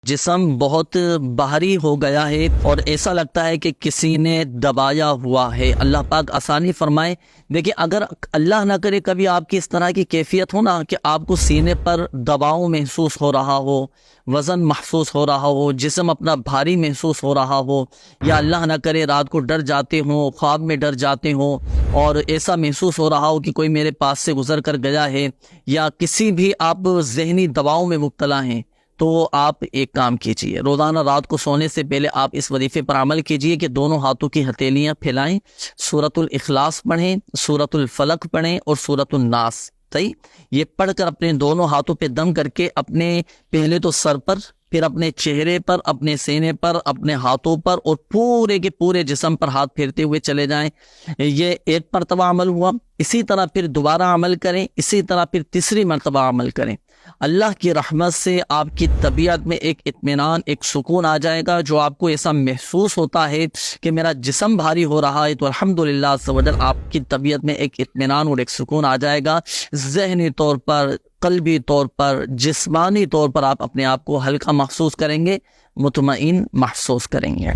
جسم بہت بھاری ہو گیا ہے اور ایسا لگتا ہے کہ کسی نے دبایا ہوا ہے، اللہ پاک آسانی فرمائے۔ دیکھیں، اگر اللہ نہ کرے کبھی آپ کی اس طرح کی کیفیت ہو نا کہ آپ کو سینے پر دباؤ محسوس ہو رہا ہو، وزن محسوس ہو رہا ہو، جسم اپنا بھاری محسوس ہو رہا ہو، یا اللہ نہ کرے رات کو ڈر جاتے ہوں، خواب میں ڈر جاتے ہوں اور ایسا محسوس ہو رہا ہو کہ کوئی میرے پاس سے گزر کر گیا ہے، یا کسی بھی آپ ذہنی دباؤ میں مبتلا ہیں، تو آپ ایک کام کیجئے، روزانہ رات کو سونے سے پہلے آپ اس وظیفے پر عمل کیجئے کہ دونوں ہاتھوں کی ہتھیلیاں پھیلائیں، سورۃ الاخلاص پڑھیں، سورۃ الفلق پڑھیں اور سورۃ الناس۔ صحیح، یہ پڑھ کر اپنے دونوں ہاتھوں پہ دم کر کے اپنے پہلے تو سر پر، پھر اپنے چہرے پر، اپنے سینے پر، اپنے ہاتھوں پر اور پورے کے پورے جسم پر ہاتھ پھیرتے ہوئے چلے جائیں۔ یہ ایک مرتبہ عمل ہوا، اسی طرح پھر دوبارہ عمل کریں، اسی طرح پھر تیسری مرتبہ عمل کریں۔ اللہ کی رحمت سے آپ کی طبیعت میں ایک اطمینان، ایک سکون آ جائے گا، جو آپ کو ایسا محسوس ہوتا ہے کہ میرا جسم بھاری ہو رہا ہے، تو الحمدللہ عز و جل آپ کی طبیعت میں ایک اطمینان اور ایک سکون آ جائے گا۔ ذہنی طور پر، قلبی طور پر، جسمانی طور پر آپ اپنے آپ کو ہلکا محسوس کریں گے، مطمئن محسوس کریں گے۔